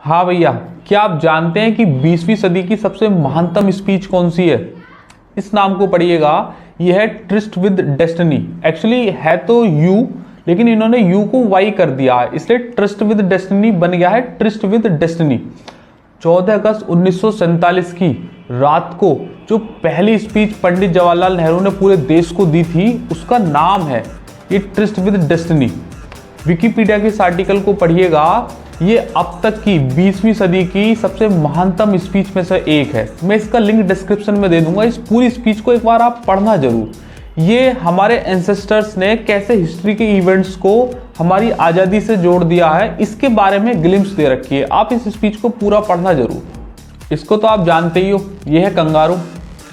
हाँ भैया, क्या आप जानते हैं कि 20वीं सदी की सबसे महानतम स्पीच कौन सी है? इस नाम को पढ़िएगा। यह है ट्रिस्ट विद डेस्टिनी। एक्चुअली है तो यू, लेकिन इन्होंने यू को वाई कर दिया है, इसलिए ट्रिस्ट विद डेस्टिनी बन गया है ट्रिस्ट विद डेस्टिनी। 14 अगस्त 1947 की रात को जो पहली स्पीच पंडित जवाहरलाल नेहरू ने पूरे देश को दी थी, उसका नाम है ये ट्रिस्ट विद डेस्टिनी। विकिपीडिया के इस आर्टिकल को पढ़िएगा। ये अब तक की 20वीं सदी की सबसे महानतम स्पीच में से एक है। मैं इसका लिंक डिस्क्रिप्शन में दे दूंगा। इस पूरी स्पीच को एक बार आप पढ़ना जरूर। ये हमारे एंसेस्टर्स ने कैसे हिस्ट्री के इवेंट्स को हमारी आज़ादी से जोड़ दिया है, इसके बारे में ग्लिम्स दे रखी है। आप इस स्पीच को पूरा पढ़ना जरूर। इसको तो आप जानते ही हो, ये है कंगारू।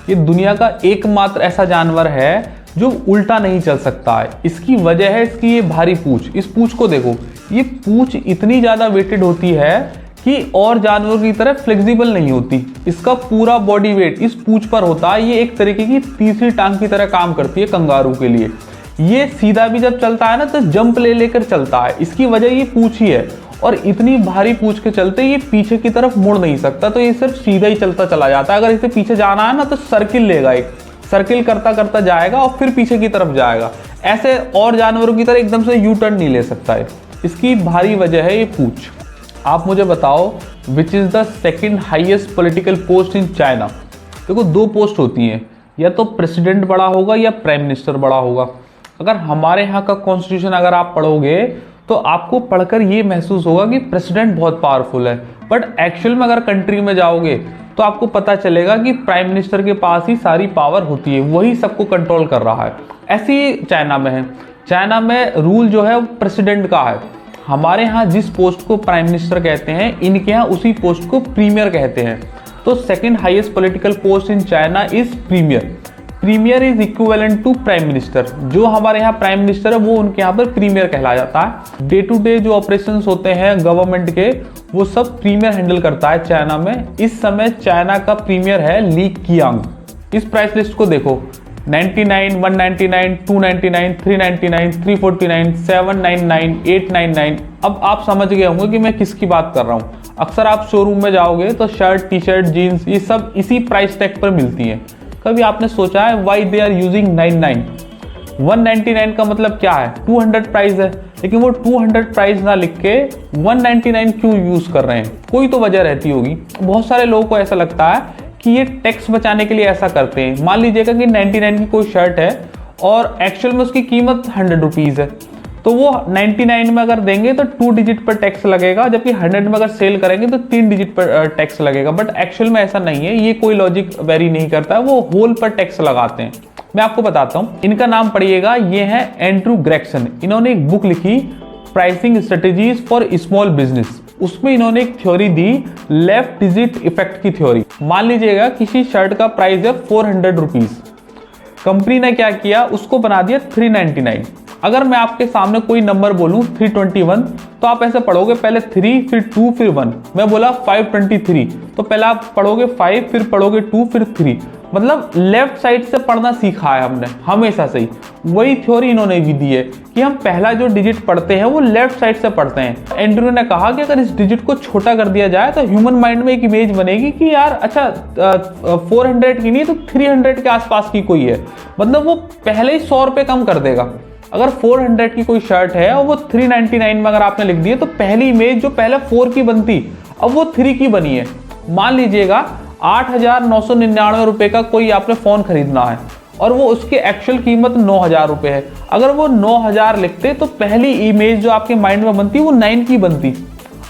ये दुनिया का एकमात्र ऐसा जानवर है जो उल्टा नहीं चल सकता है। इसकी वजह है इसकी ये भारी पूंछ। इस पूंछ को देखो, ये पूंछ इतनी ज़्यादा वेटेड होती है कि और जानवरों की तरह फ्लेक्सिबल नहीं होती। इसका पूरा बॉडी वेट इस पूंछ पर होता है। ये एक तरीके की तीसरी टांग की तरह काम करती है कंगारू के लिए। ये सीधा भी जब चलता है ना तो जंप ले लेकर चलता है। इसकी वजह ये पूंछ ही है, और इतनी भारी पूंछ के चलते ये पीछे की तरफ मुड़ नहीं सकता, तो ये सिर्फ सीधा ही चलता चला जाता है। अगर इसे पीछे जाना है ना तो सर्किल लेगा, एक सर्किल करता करता जाएगा और फिर पीछे की तरफ जाएगा। ऐसे और जानवरों की तरह एकदम से यू टर्न नहीं ले सकता है। इसकी भारी वजह है ये पूंछ। आप मुझे बताओ, which is the second highest political post in China? देखो, दो पोस्ट होती हैं, या तो प्रेसिडेंट बड़ा होगा या प्राइम मिनिस्टर बड़ा होगा। अगर हमारे यहाँ का कॉन्स्टिट्यूशन अगर आप पढ़ोगे तो आपको पढ़कर ये महसूस होगा कि प्रेसिडेंट बहुत पावरफुल है, बट एक्चुअल में अगर कंट्री में जाओगे तो आपको पता चलेगा कि प्राइम मिनिस्टर के पास ही सारी पावर होती है, वही सबको कंट्रोल कर रहा है। ऐसी चाइना में है। चाइना में रूल जो है वो प्रेसिडेंट का है। हमारे यहाँ जिस पोस्ट को प्राइम मिनिस्टर कहते हैं, इनके यहाँ उसी पोस्ट को प्रीमियर कहते हैं। तो second highest political post in China is premier. Premier is equivalent to prime minister. जो हमारे यहाँ प्राइम मिनिस्टर है वो उनके यहाँ पर प्रीमियर कहला जाता है। डे टू डे जो ऑपरेशंस होते हैं गवर्नमेंट के, वो सब प्रीमियर हैंडल करता है चाइना में। इस समय चाइना का प्रीमियर है ली कियांग। इस प्राइस लिस्ट को देखो, 99, 199, 299, 399, 349, 799, 899। अब आप समझ गए होंगे कि मैं किसकी बात कर रहा हूँ। अक्सर आप शोरूम में जाओगे तो शर्ट, टी शर्ट, जीन्स ये सब इसी प्राइस टैग पर मिलती हैं। कभी आपने सोचा है वाई दे आर यूजिंग 99? 199 का मतलब क्या है? 200 प्राइस है, लेकिन वो 200 प्राइस ना लिख के 199 क्यों यूज कर रहे हैं? कोई तो वजह रहती होगी। बहुत सारे लोगों को ऐसा लगता है कि ये टैक्स बचाने के लिए ऐसा करते हैं। मान लीजिएगा कि 99 की कोई शर्ट है और एक्चुअल में उसकी कीमत 100 रुपीज़ है, तो वो 99 में अगर देंगे तो 2 डिजिट पर टैक्स लगेगा, जबकि 100 में अगर सेल करेंगे तो 3 डिजिट पर टैक्स लगेगा। बट एक्चुअल में ऐसा नहीं है। ये कोई लॉजिक वेरी नहीं करता है, वो होल पर टैक्स लगाते हैं। मैं आपको बताता हूँ, इनका नाम पढ़िएगा। ये है एंड्रू ग्रेक्सन। इन्होंने एक बुक लिखी, pricing strategies for small business. उसमें इन्होंने एक थ्योरी दी, लेफ्ट डिजिट इफेक्ट की थ्योरी। मान लीजिएगा किसी शर्ट का प्राइस है 400 रुपीज। कंपनी ने क्या किया, उसको बना दिया 399। अगर मैं आपके सामने कोई नंबर बोलूं 321, तो आप ऐसे पढ़ोगे, पहले 3 फिर 2 फिर 1। मैं बोला 523, तो पहले आप पढ़ोगे 5 फिर पढ़ोगे 2 फिर 3। मतलब लेफ्ट साइड से पढ़ना सीखा है हमने हमेशा से ही। वही थ्योरी इन्होंने भी दी है कि हम पहला जो डिजिट पढ़ते हैं वो लेफ्ट साइड से पढ़ते हैं। एंड्रू ने कहा कि अगर इस डिजिट को छोटा कर दिया जाए तो ह्यूमन माइंड में एक इमेज बनेगी कि यार अच्छा 400 की नहीं तो 300 के आसपास की कोई है। मतलब वो पहले ही 100 रुपये कम कर देगा। अगर 400 की कोई शर्ट है और वो 399 में अगर आपने लिख दिया, तो पहली इमेज जो पहले 4 की बनती अब वो 3 की बनी है। मान लीजिएगा 8,999 रुपये का कोई आपने फ़ोन खरीदना है और वो उसकी एक्चुअल कीमत 9,000 रुपये है। अगर वो 9,000 लिखते तो पहली इमेज जो आपके माइंड में बनती वो 9 की बनती,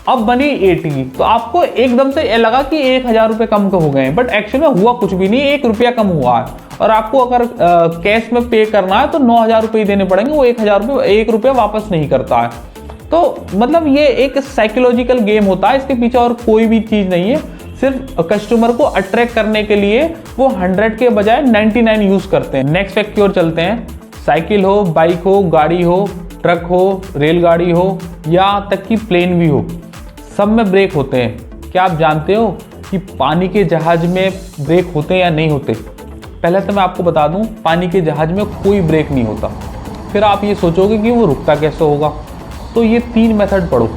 अब बनी 8 की। तो आपको एकदम से लगा कि 1,000 रुपये कम हो गए हैं, बट एक्चुअल में हुआ कुछ भी नहीं, 1 रुपया कम हुआ है। और आपको अगर कैश में पे करना है तो 9,000 रुपये देने पड़ेंगे, वो 1,000 रुपये 1 रुपया वापस नहीं करता है। तो मतलब ये एक साइकोलॉजिकल गेम होता है, इसके पीछे और कोई भी चीज़ नहीं है। सिर्फ कस्टमर को अट्रैक्ट करने के लिए वो 100 के बजाय 99 यूज करते हैं। नेक्स्ट फैक्ट की ओर चलते हैं। साइकिल हो, बाइक हो, गाड़ी हो, ट्रक हो, रेलगाड़ी हो, या तक कि प्लेन भी हो, सब में ब्रेक होते हैं। क्या आप जानते हो कि पानी के जहाज में ब्रेक होते हैं या नहीं होते? पहले तो मैं आपको बता दूं, पानी के जहाज में कोई ब्रेक नहीं होता। फिर आप ये सोचोगे कि वो रुकता कैसे होगा, तो ये 3 मेथड पढ़ो।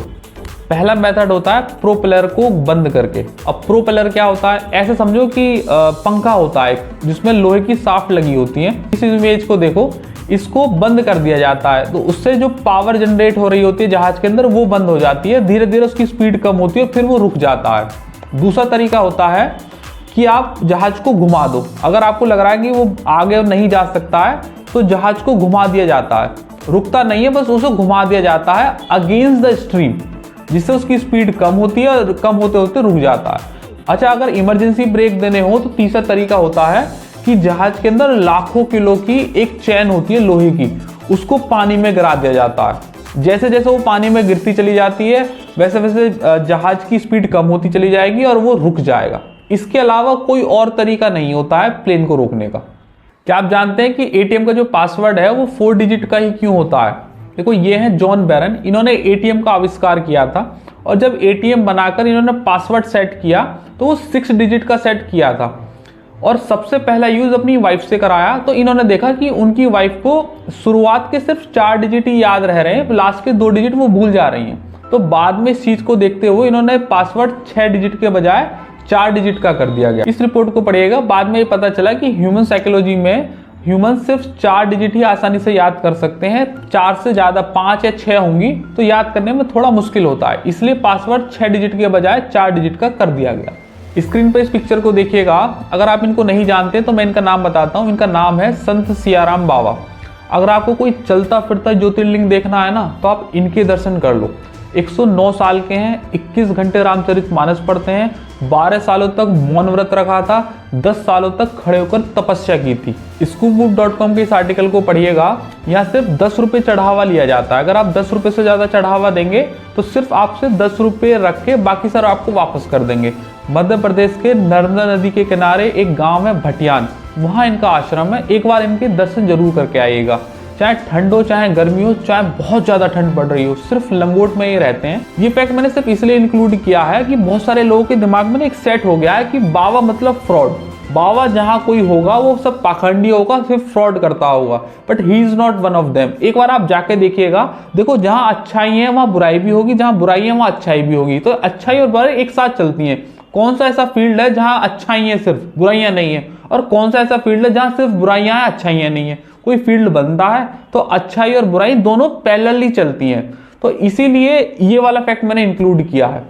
पहला मेथड होता है प्रोपेलर को बंद करके। अब प्रोपेलर क्या होता है, ऐसे समझो कि पंखा होता है जिसमें लोहे की शाफ्ट लगी होती है। इस इमेज को देखो, इसको बंद कर दिया जाता है तो उससे जो पावर जनरेट हो रही होती है जहाज के अंदर वो बंद हो जाती है, धीरे धीरे उसकी स्पीड कम होती है, फिर वो रुक जाता है। दूसरा तरीका होता है कि आप जहाज को घुमा दो। अगर आपको लग रहा है कि वो आगे नहीं जा सकता है तो जहाज को घुमा दिया जाता है, रुकता नहीं है, बस उसे घुमा दिया जाता है अगेंस्ट द स्ट्रीम, जिससे उसकी स्पीड कम होती है और कम होते होते रुक जाता है। अच्छा, अगर इमरजेंसी ब्रेक देने हो तो तीसरा तरीका होता है कि जहाज के अंदर लाखों किलो की एक चैन होती है लोहे की, उसको पानी में गिरा दिया जाता है। जैसे जैसे वो पानी में गिरती चली जाती है वैसे वैसे जहाज की स्पीड कम होती चली जाएगी और वो रुक जाएगा। इसके अलावा कोई और तरीका नहीं होता है प्लेन को रोकने का। क्या आप जानते हैं कि एटीएम का जो पासवर्ड है वो 4 डिजिट का ही क्यों होता है? देखो, ये है जॉन बैरन, इन्होंने एटीएम का आविष्कार किया था और जब एटीएम बनाकर इन्होंने पासवर्ड सेट किया तो वो 6 डिजिट का सेट किया था और सबसे पहला यूज अपनी वाइफ से कराया। तो इन्होंने देखा कि उनकी वाइफ को शुरुआत के सिर्फ 4 डिजिट ही याद रह रहे हैं, लास्ट के 2 डिजिट वो भूल जा रही हैं। तो बाद में इस चीज को देखते हुए इन्होंने पासवर्ड 6 डिजिट के बजाय 4 डिजिट का कर दिया गया। इस रिपोर्ट को पढ़िएगा, बाद में ये पता चला कि ह्यूमन साइकोलॉजी में ह्यूमन सिर्फ 4 डिजिट ही आसानी से याद कर सकते हैं, 4 से ज्यादा 5 या 6 होंगी तो याद करने में थोड़ा मुश्किल होता है, इसलिए पासवर्ड 6 डिजिट के बजाय 4 डिजिट का कर दिया गया। स्क्रीन पर इस पिक्चर को देखिएगा, अगर आप इनको नहीं जानते तो मैं इनका नाम बताता हूँ। इनका नाम है संत सियाराम बाबा। अगर आपको कोई चलता फिरता ज्योतिर्लिंग देखना है ना तो आप इनके दर्शन कर लो। 109 साल के हैं, 21 घंटे रामचरितमानस पढ़ते हैं, 12 सालों तक मौन व्रत रखा था, 10 सालों तक खड़े होकर तपस्या की थी। scoopbook.com के इस आर्टिकल को पढ़िएगा, यहाँ सिर्फ 10 रुपये चढ़ावा लिया जाता है। अगर आप 10 रुपये से ज़्यादा चढ़ावा देंगे तो सिर्फ आपसे 10 रुपये रख के बाकी सर आपको वापस कर देंगे। मध्य प्रदेश के नर्मदा नदी के किनारे एक गाँव है भटियान, वहाँ इनका आश्रम है। एक बार इनके दर्शन जरूर करके आइएगा। चाहे ठंड हो चाहे गर्मी हो चाहे बहुत ज्यादा ठंड पड़ रही हो, सिर्फ लंगोट में ही रहते हैं। ये फैक्ट मैंने सिर्फ इसलिए इंक्लूड किया है कि बहुत सारे लोगों के दिमाग में एक सेट हो गया है कि बाबा मतलब फ्रॉड, बाबा जहां कोई होगा वो सब पाखंडी होगा, सिर्फ फ्रॉड करता होगा, but he is not one of them. एक बार आप जाके देखिएगा, देखो जहां अच्छाई है वहां बुराई भी होगी, जहां बुराई है वहां अच्छाई भी होगी, तो अच्छाई और बुराई एक साथ चलती है। कौन सा ऐसा फील्ड है जहां अच्छाई है सिर्फ बुराइयां नहीं है, और कौन सा ऐसा फील्ड है जहां सिर्फ बुराइयां हैं अच्छाइयां नहीं है? कोई फील्ड बनता है तो अच्छाई और बुराई दोनों पैरेलली चलती हैं, तो इसीलिए ये वाला फैक्ट मैंने इंक्लूड किया है।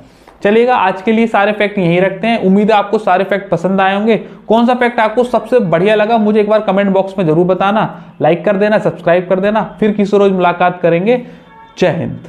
चलिएगा, आज के लिए सारे फैक्ट यहीं रखते हैं। उम्मीद है आपको सारे फैक्ट पसंद आए होंगे। कौन सा फैक्ट आपको सबसे बढ़िया लगा मुझे एक बार कमेंट बॉक्स में जरूर बताना, लाइक कर देना, सब्सक्राइब कर देना। फिर किसी रोज मुलाकात करेंगे। जय हिंद।